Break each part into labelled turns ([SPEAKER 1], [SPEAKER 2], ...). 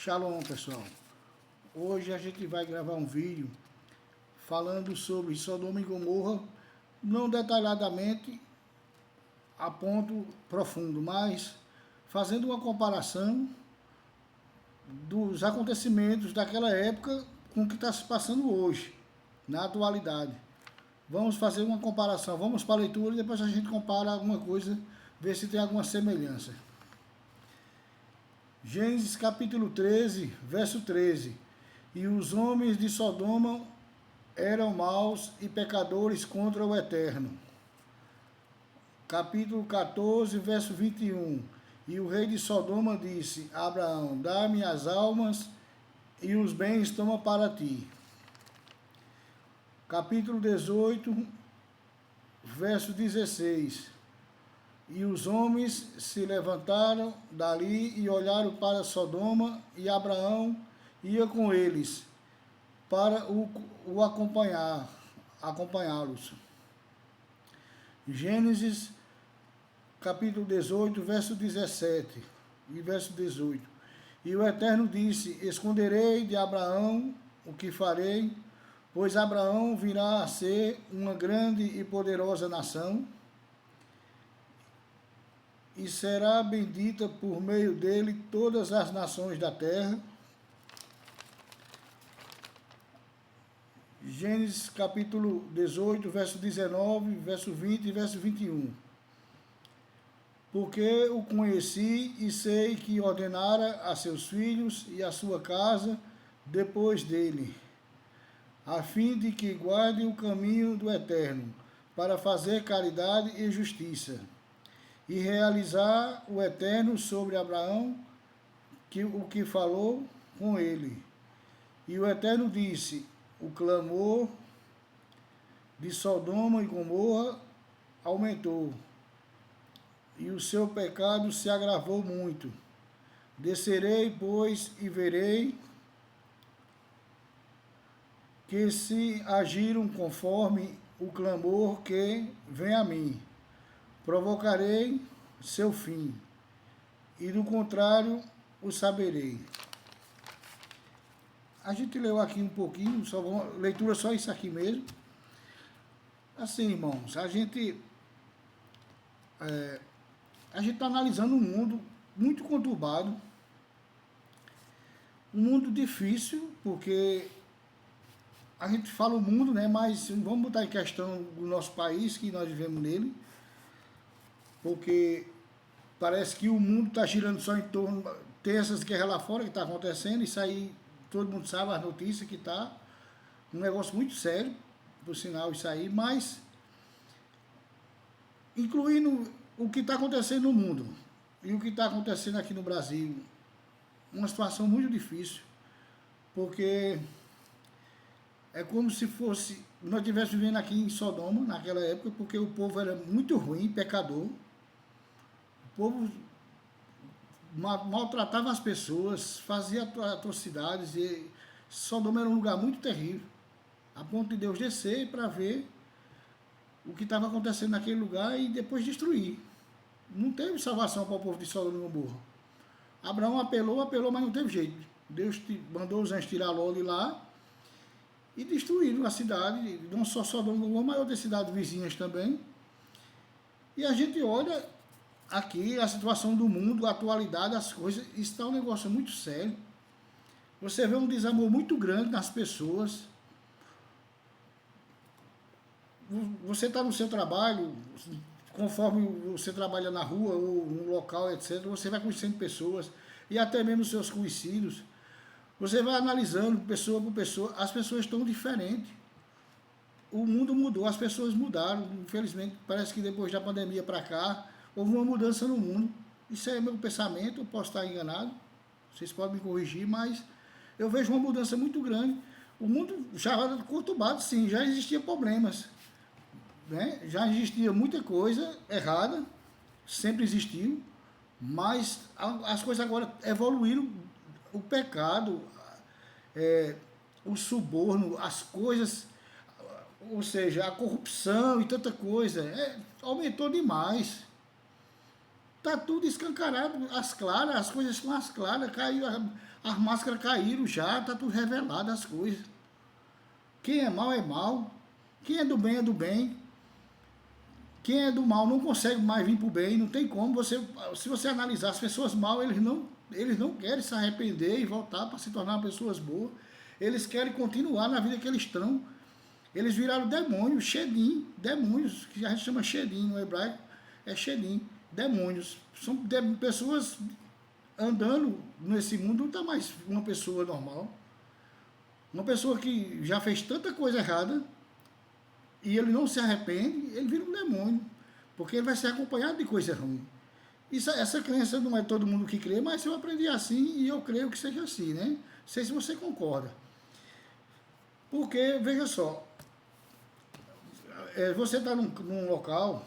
[SPEAKER 1] Shalom, pessoal. Hoje a gente vai gravar um vídeo falando sobre Sodoma e Gomorra, não detalhadamente a ponto profundo, mas fazendo uma comparação dos acontecimentos daquela época com o que está se passando hoje, na atualidade. Vamos fazer uma comparação, vamos para a leitura e depois a gente compara alguma coisa, ver se tem alguma semelhança. Gênesis capítulo 13, verso 13. E os homens de Sodoma eram maus e pecadores contra o Eterno. Capítulo 14, verso 21. E o rei de Sodoma disse a Abraão: dá-me as almas e os bens toma para ti. Capítulo 18, verso 16. E os homens se levantaram dali e olharam para Sodoma, e Abraão ia com eles para o acompanhá-los. Gênesis capítulo 18, verso 17 e verso 18. E o Eterno disse: esconderei de Abraão o que farei, pois Abraão virá a ser uma grande e poderosa nação, e será bendita por meio dele todas as nações da terra. Gênesis capítulo 18, verso 19, verso 20 e verso 21. Porque o conheci e sei que ordenara a seus filhos e a sua casa depois dele, a fim de que guardem o caminho do Eterno, para fazer caridade e justiça, e realizar o Eterno sobre Abraão o que falou com ele. E o Eterno disse: o clamor de Sodoma e Gomorra aumentou, e o seu pecado se agravou muito. Descerei, pois, e verei que se agiram conforme o clamor que vem a mim. Provocarei seu fim, e do contrário o saberei. A gente leu aqui um pouquinho, leitura só isso aqui mesmo. Assim, irmãos, a gente está analisando um mundo muito conturbado, um mundo difícil, porque a gente fala o mundo, né? Mas vamos botar em questão o nosso país, que nós vivemos nele, porque parece que o mundo está girando só em torno, tem essas guerras lá fora que está acontecendo, isso aí todo mundo sabe, as notícias que está um negócio muito sério, por sinal isso aí, mas incluindo o que está acontecendo no mundo e o que está acontecendo aqui no Brasil, uma situação muito difícil, porque é como se fosse, nós estivéssemos vivendo aqui em Sodoma, naquela época, porque o povo era muito ruim, pecador, o povo maltratava as pessoas, fazia atrocidades, e Sodoma era um lugar muito terrível, a ponto de Deus descer para ver o que estava acontecendo naquele lugar e depois destruir. Não teve salvação para o povo de Sodoma e Gomorra. Abraão apelou, mas não teve jeito. Deus mandou os anjos tirar Ló de lá e destruíram a cidade, não só Sodoma e Gomorra, mas outras cidades vizinhas também. E a gente olha aqui a situação do mundo, a atualidade, as coisas, isso está um negócio muito sério. Você vê um desamor muito grande nas pessoas. Você está no seu trabalho, conforme você trabalha na rua ou no local, etc., você vai conhecendo pessoas, e até mesmo seus conhecidos. Você vai analisando pessoa por pessoa, as pessoas estão diferentes. O mundo mudou, as pessoas mudaram. Infelizmente, parece que depois da pandemia para cá, houve uma mudança no mundo. Isso é meu pensamento, eu posso estar enganado, vocês podem me corrigir, mas eu vejo uma mudança muito grande. O mundo já era conturbado, sim, já existia problemas, né? Já existia muita coisa errada, sempre existiu, mas as coisas agora evoluíram. O pecado, o suborno, as coisas, ou seja, a corrupção e tanta coisa, aumentou demais. Está tudo escancarado, as claras, as coisas estão às claras, caiu, as máscaras caíram já, está tudo revelado as coisas. Quem é mal é mal, quem é do bem é do bem. Quem é do mal não consegue mais vir para o bem, não tem como. Se você analisar as pessoas mal, eles não querem se arrepender e voltar para se tornar pessoas boas. Eles querem continuar na vida que eles estão. Eles viraram demônios, shedim, demônios, que a gente chama shedim no hebraico, é shedim, demônios. São pessoas andando nesse mundo, não está mais uma pessoa normal. Uma pessoa que já fez tanta coisa errada, e ele não se arrepende, ele vira um demônio, porque ele vai ser acompanhado de coisa ruim. Essa crença não é todo mundo que crê, mas eu aprendi assim e eu creio que seja assim, né? Não sei se você concorda. Porque, veja só, você está num local,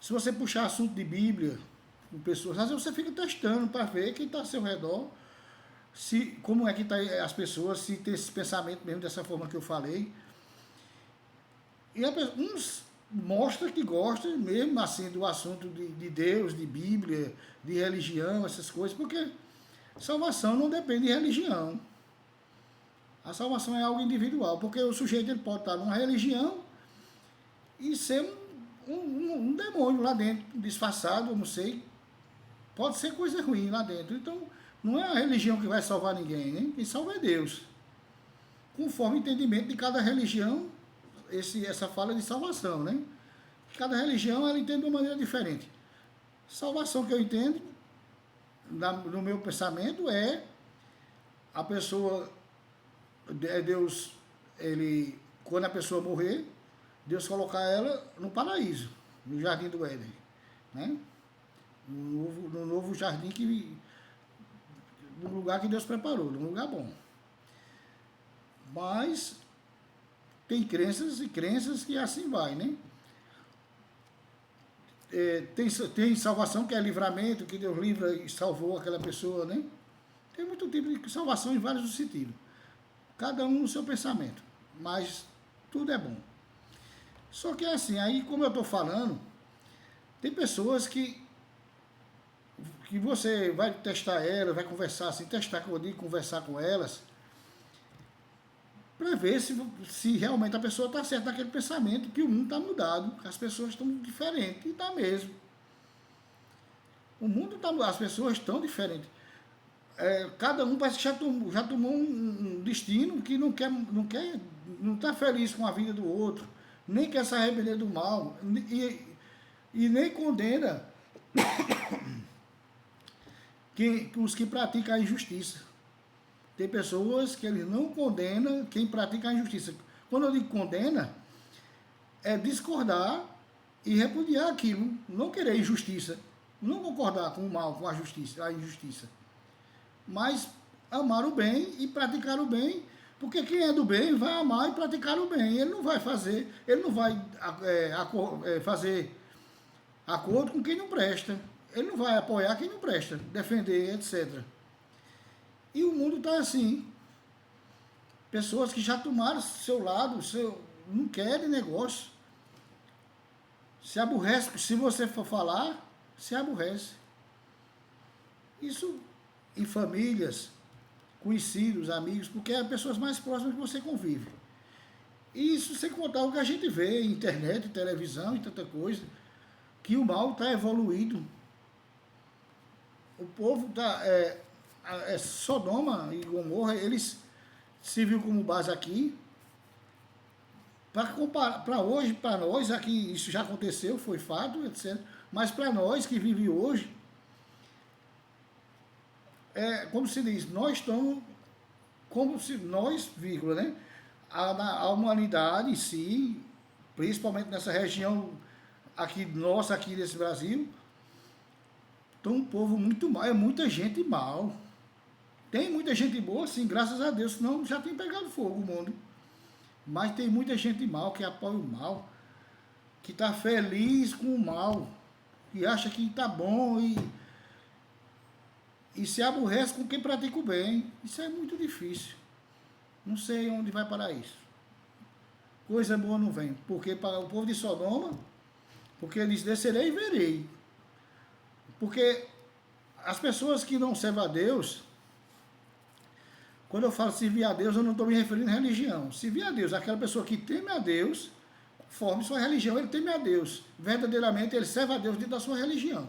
[SPEAKER 1] se você puxar assunto de Bíblia com pessoas, às vezes você fica testando para ver quem está ao seu redor, como é que está as pessoas, se tem esse pensamento mesmo dessa forma que eu falei. E uns mostram que gostam mesmo assim do assunto de Deus, de Bíblia, de religião, essas coisas, porque salvação não depende de religião. A salvação é algo individual, porque o sujeito ele pode estar numa religião e ser um demônio lá dentro, disfarçado, eu não sei. Pode ser coisa ruim lá dentro. Então, não é a religião que vai salvar ninguém, né? Quem salva é Deus. Conforme o entendimento de cada religião, essa fala de salvação, né? Cada religião ela entende de uma maneira diferente. Salvação que eu entendo, no meu pensamento, é a pessoa, Deus, quando a pessoa morrer, Deus colocar ela no paraíso, no jardim do Éden, né? No novo jardim no lugar que Deus preparou, num lugar bom. Mas tem crenças e crenças que assim vai, né? Tem salvação que é livramento, que Deus livra e salvou aquela pessoa, né? Tem muito tipo de salvação em vários sentidos. Cada um no seu pensamento. Mas tudo é bom. Só que é assim, aí como eu estou falando, tem pessoas que você vai testar elas, vai conversar assim, testar, como eu digo, conversar com elas, para ver se realmente a pessoa está certa naquele pensamento, que o mundo está mudado, que as pessoas estão diferentes, e está mesmo. O mundo está mudado, as pessoas estão diferentes. Cada um parece que já tomou um destino que não está feliz com a vida do outro, nem quer se arrepender do mal, e nem condena os que praticam a injustiça. Tem pessoas que eles não condenam quem pratica a injustiça. Quando eu digo condena, é discordar e repudiar aquilo, não querer injustiça, não concordar com o mal, com a injustiça, mas amar o bem e praticar o bem, porque quem é do bem vai amar e praticar o bem. Ele não vai fazer acordo com quem não presta, ele não vai apoiar quem não presta, defender, etc. E o mundo está assim. Pessoas que já tomaram seu lado, não querem negócio. Se aborrece, se você for falar, se aborrece. Isso em famílias, conhecidos, amigos, porque é pessoas mais próximas que você convive. E isso sem contar o que a gente vê em internet, televisão e tanta coisa, que o mal está evoluído. O povo está... Sodoma e Gomorra, eles se viu como base aqui, para hoje, para nós, aqui isso já aconteceu, foi fato, etc. Mas para nós que vivemos hoje, como se diz, nós estamos, como se nós, vírgula, né? A humanidade em si, principalmente nessa região aqui nossa, aqui desse Brasil, então um povo muito mal, é muita gente mal. Tem muita gente boa, sim, graças a Deus, senão já tem pegado fogo o mundo. Mas tem muita gente mal, que apoia o mal, que está feliz com o mal, que acha que está bom e se aborrece com quem pratica o bem. Isso é muito difícil. Não sei onde vai parar isso. Coisa boa não vem. Porque para o povo de Sodoma, porque eles descerei e verei. Porque as pessoas que não servem a Deus, quando eu falo servir a Deus, eu não estou me referindo à religião. Servir a Deus, aquela pessoa que teme a Deus, conforme sua religião, ele teme a Deus. Verdadeiramente, ele serve a Deus dentro da sua religião.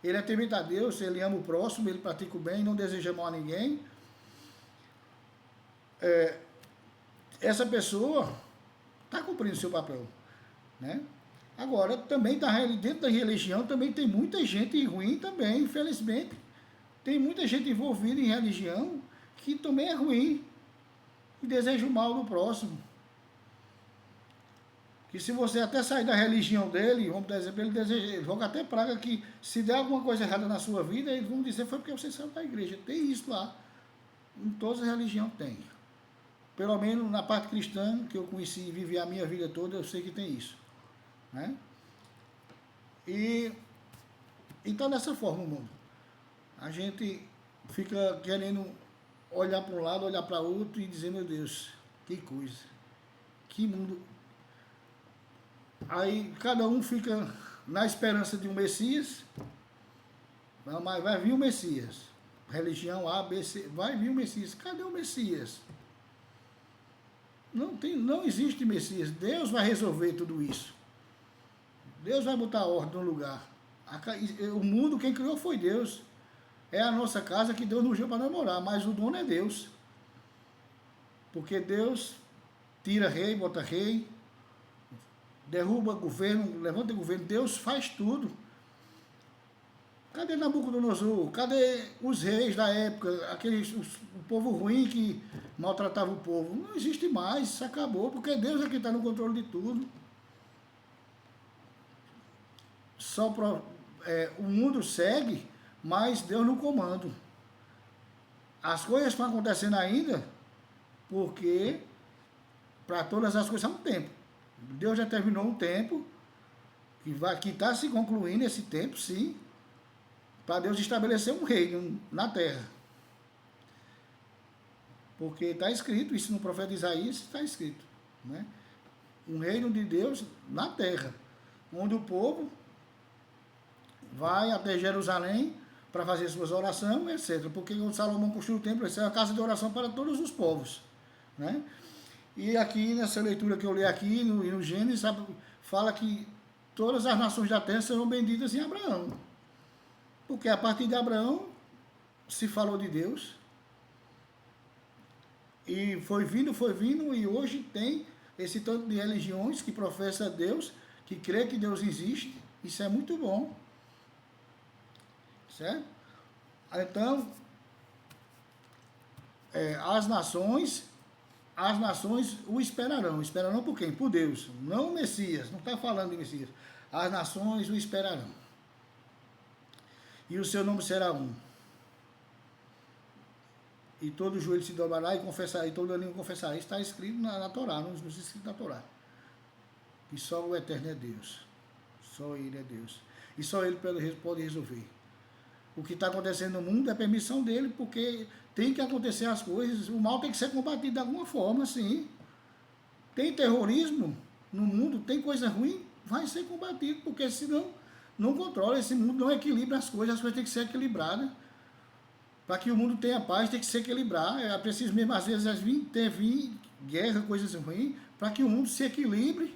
[SPEAKER 1] Ele é temente a Deus, ele ama o próximo, ele pratica o bem, não deseja mal a ninguém. Essa pessoa está cumprindo o seu papel, né? Agora, também dentro da religião também tem muita gente ruim também, infelizmente. Tem muita gente envolvida em religião que também é ruim e deseja o mal do próximo. Que se você até sair da religião dele, vamos dar exemplo, ele joga até praga que se der alguma coisa errada na sua vida, eles vão dizer foi porque você saiu da igreja. Tem isso lá. Em todas as religiões tem. Pelo menos na parte cristã, que eu conheci e vivi a minha vida toda, eu sei que tem isso. Né? E então dessa forma, mundo. A gente fica querendo olhar para um lado, olhar para outro e dizer, meu Deus, que coisa. Que mundo. Aí cada um fica na esperança de um Messias, mas vai vir o Messias. Religião A, B, C, vai vir o Messias. Cadê o Messias? Não existe Messias. Deus vai resolver tudo isso. Deus vai botar ordem no lugar. O mundo quem criou foi Deus. É a nossa casa que Deus nos deu para nós morar, mas o dono é Deus. Porque Deus tira rei, bota rei, derruba governo, levanta governo, Deus faz tudo. Cadê Nabucodonosor? Cadê os reis da época? O povo ruim que maltratava o povo? Não existe mais, isso acabou, porque Deus é que está no controle de tudo. O mundo segue, mas Deus no comando. As coisas estão acontecendo ainda porque para todas as coisas há um tempo. Deus já terminou um tempo que está se concluindo esse tempo, sim, para Deus estabelecer um reino na terra. Porque está escrito, isso no profeta Isaías está escrito, né? Um reino de Deus na terra, onde o povo vai até Jerusalém para fazer suas orações, etc. Porque quando Salomão construiu o templo, isso é a casa de oração para todos os povos, né? E aqui, nessa leitura que eu li aqui, no Gênesis, fala que todas as nações da terra serão benditas em Abraão. Porque a partir de Abraão se falou de Deus. E foi vindo, e hoje tem esse tanto de religiões que professa Deus, que crê que Deus existe. Isso é muito bom. Certo? Então, as nações o esperarão. Esperarão por quem? Por Deus. Não o Messias. Não está falando de Messias. As nações o esperarão. E o seu nome será um. E todo joelho se dobrará e confessará, e toda língua confessará. Isso está escrito na Torá, nos escritos da Torá. E só o Eterno é Deus. Só Ele é Deus. E só Ele pode resolver. O que está acontecendo no mundo é permissão dele, porque tem que acontecer as coisas, o mal tem que ser combatido de alguma forma, sim. Tem terrorismo no mundo, tem coisa ruim, vai ser combatido, porque senão não controla, esse mundo não equilibra as coisas têm que ser equilibradas. Para que o mundo tenha paz, tem que se equilibrar. É preciso mesmo, às vezes, ter guerra, coisas ruins, para que o mundo se equilibre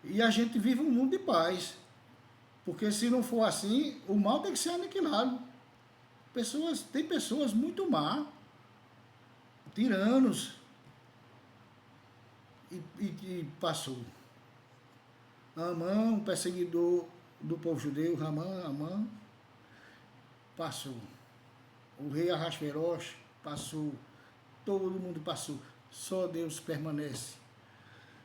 [SPEAKER 1] e a gente viva um mundo de paz. Porque se não for assim, o mal tem que ser aniquilado. Tem pessoas muito má, tiranos, e passou. Amã, um perseguidor do povo judeu, Amã, passou. O rei Ahasverosh passou. Todo mundo passou. Só Deus permanece.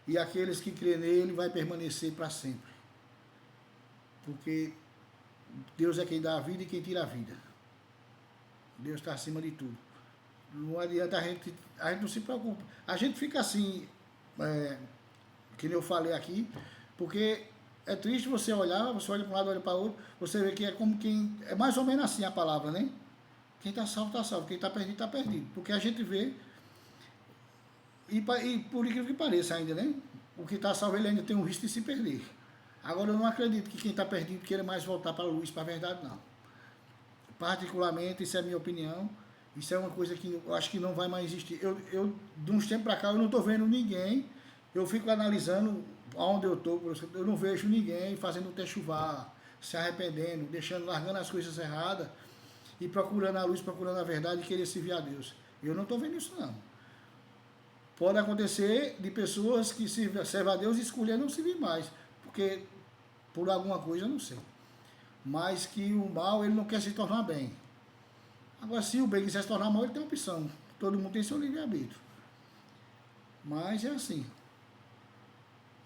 [SPEAKER 1] E aqueles que crêem nele vai permanecer para sempre. Porque Deus é quem dá a vida e quem tira a vida. Deus está acima de tudo. Não adianta a gente não se preocupa. A gente fica assim, que nem eu falei aqui, porque é triste você olhar, você olha para um lado, olha para o outro, você vê que é como quem... É mais ou menos assim a palavra, né? Quem está salvo, está salvo. Quem está perdido, está perdido. Porque a gente vê, e por incrível que pareça ainda, né? O que está salvo, ele ainda tem um risco de se perder. Agora, eu não acredito que quem está perdido queira mais voltar para a luz, para a verdade, não. Particularmente, isso é a minha opinião. Isso é uma coisa que eu acho que não vai mais existir. De uns tempos para cá, eu não estou vendo ninguém. Eu fico analisando onde eu estou. Eu não vejo ninguém fazendo techuvá, se arrependendo, largando as coisas erradas e procurando a luz, procurando a verdade e querer servir a Deus. Eu não estou vendo isso, não. Pode acontecer de pessoas que servem a Deus e escolher não servir mais, porque por alguma coisa, eu não sei. Mas que o mal, ele não quer se tornar bem. Agora, se o bem quiser se tornar mal, ele tem opção. Todo mundo tem seu livre-arbítrio. Mas é assim.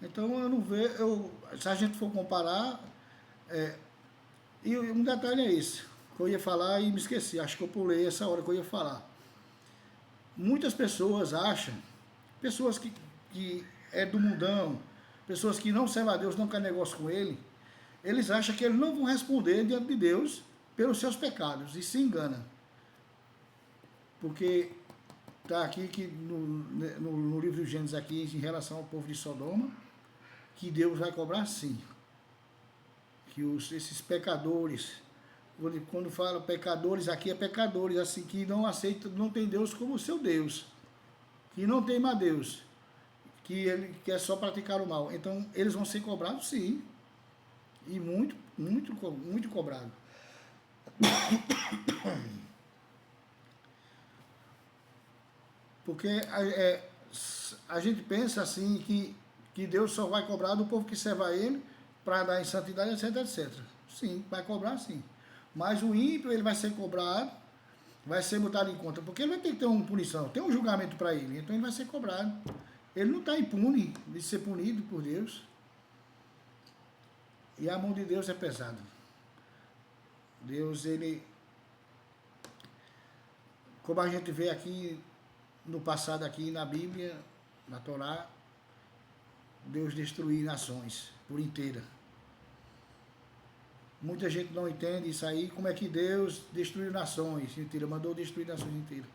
[SPEAKER 1] Então, eu não vejo... Se a gente for comparar... e um detalhe é esse, que eu ia falar e me esqueci. Acho que eu pulei essa hora que eu ia falar. Muitas pessoas acham... Pessoas que é do mundão, pessoas que não servem a Deus, não querem negócio com ele, eles acham que eles não vão responder diante de Deus pelos seus pecados, e se engana. Porque está aqui que no livro de Gênesis aqui, em relação ao povo de Sodoma, que Deus vai cobrar sim. Que esses pecadores, quando fala pecadores, aqui é pecadores, assim, que não aceitam, não tem Deus como seu Deus, que não tem mais Deus, que ele quer só praticar o mal. Então, eles vão ser cobrados sim, e muito, muito, muito cobrado. Porque a gente pensa assim que Deus só vai cobrar do povo que serve a ele para dar em santidade, etc, etc. Sim, vai cobrar sim. Mas o ímpio, ele vai ser cobrado, vai ser botado em conta, porque ele vai ter que ter uma punição, tem um julgamento para ele, então ele vai ser cobrado. Ele não está impune de ser punido por Deus. E a mão de Deus é pesada. Deus, ele... Como a gente vê aqui no passado, aqui na Bíblia, na Torá, Deus destruiu nações por inteira. Muita gente não entende isso aí, como é que Deus destruiu nações inteiras, mandou destruir nações inteiras.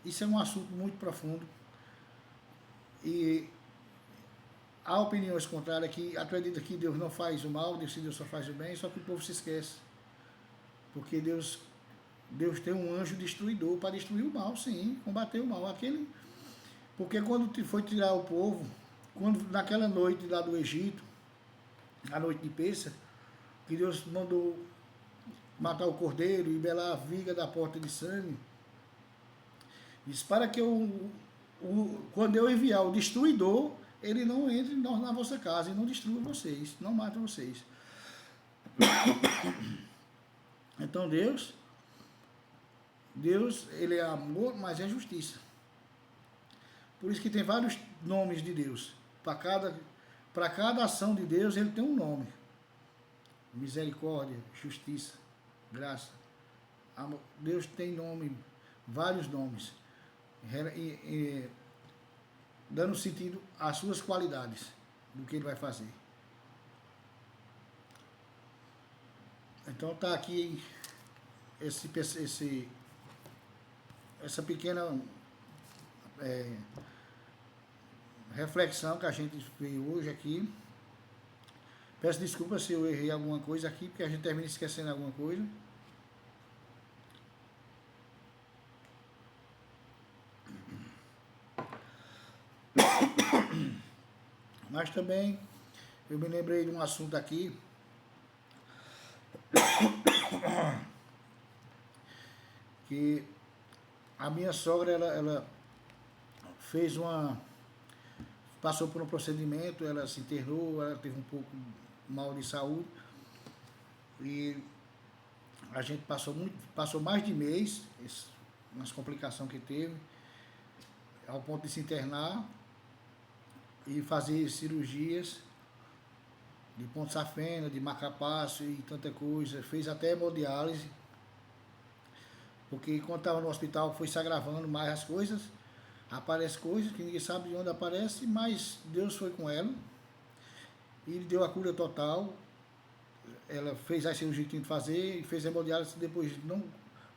[SPEAKER 1] Isso é um assunto muito profundo. E há opiniões contrárias que acreditam que Deus não faz o mal, Deus só faz o bem, só que o povo se esquece. Porque Deus tem um anjo destruidor para destruir o mal, sim, combater o mal. Porque quando foi tirar o povo, naquela noite lá do Egito, a noite de Pêssar, que Deus mandou matar o cordeiro e belar a viga da porta de sangue, diz, para que quando eu enviar o destruidor, ele não entre na vossa casa e não destrua vocês, não mata vocês. Então Deus, ele é amor, mas é justiça. Por isso que tem vários nomes de Deus. Para cada ação de Deus, ele tem um nome. Misericórdia, justiça, graça, amor. Deus tem nome, vários nomes, dando sentido às suas qualidades, do que ele vai fazer. Então está aqui essa pequena reflexão que a gente veio hoje aqui. Peço desculpa se eu errei alguma coisa aqui, porque a gente termina esquecendo alguma coisa. Mas também eu me lembrei de um assunto aqui que a minha sogra, ela passou por um procedimento, ela se internou, ela teve um pouco mal de saúde e a gente passou mais de mês, umas complicações que teve, ao ponto de se internar e fazer cirurgias de ponto safena, de marca-passo e tanta coisa, fez até hemodiálise, porque enquanto estava no hospital foi se agravando mais as coisas, aparece coisas que ninguém sabe de onde aparece, mas Deus foi com ela e lhe deu a cura total. Ela fez a cirurgia que tinha que fazer e fez a hemodiálise, depois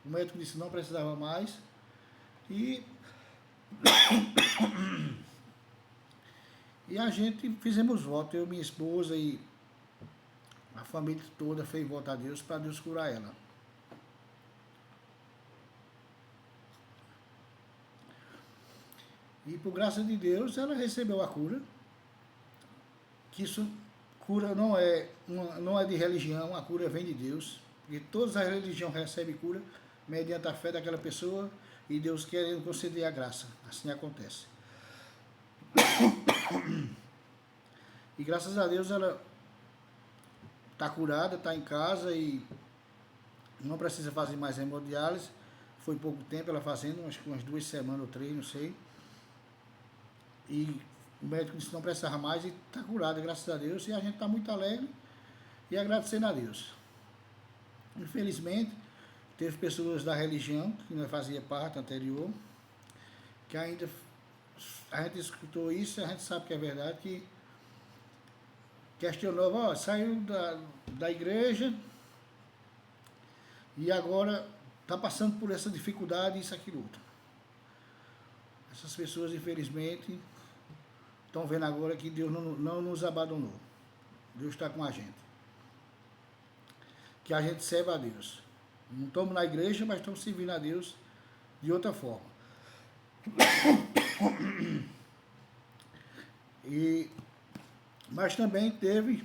[SPEAKER 1] o médico disse que não precisava mais E a gente fizemos voto, eu, minha esposa e a família toda fez voto a Deus para Deus curar ela. E por graça de Deus ela recebeu a cura. Que isso, cura não é de religião, a cura vem de Deus. Porque todas as religiões recebem cura mediante a fé daquela pessoa e Deus querendo conceder a graça. Assim acontece. E graças a Deus ela está curada, está em casa e não precisa fazer mais hemodiálise. Foi pouco tempo ela fazendo, acho que umas 2 semanas ou 3, não sei. E o médico disse que não precisava mais e está curada, graças a Deus. E a gente está muito alegre e agradecendo a Deus. Infelizmente, teve pessoas da religião, que não fazia parte anterior, que ainda a gente escutou isso, a gente sabe que é verdade, que questionou, ó, saiu da igreja e agora está passando por essa dificuldade, isso, aquilo, outro. Essas pessoas, infelizmente, estão vendo agora que Deus não nos abandonou. Deus está com a gente. Que a gente serve a Deus. Não estamos na igreja, mas estamos servindo a Deus de outra forma. Mas também teve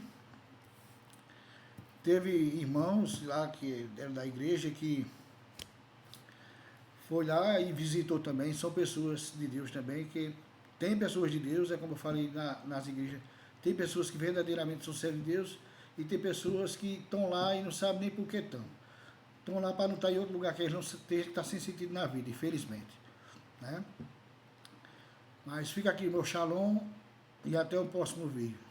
[SPEAKER 1] irmãos lá que eram da igreja que foi lá e visitou também. São pessoas de Deus também, que tem pessoas de Deus, é como eu falei nas igrejas, tem pessoas que verdadeiramente são servos de Deus e tem pessoas que estão lá e não sabem nem por que estão. Estão lá para não estar em outro lugar que eles não estão sem sentido na vida, infelizmente. Né? Mas fica aqui meu shalom e até o próximo vídeo.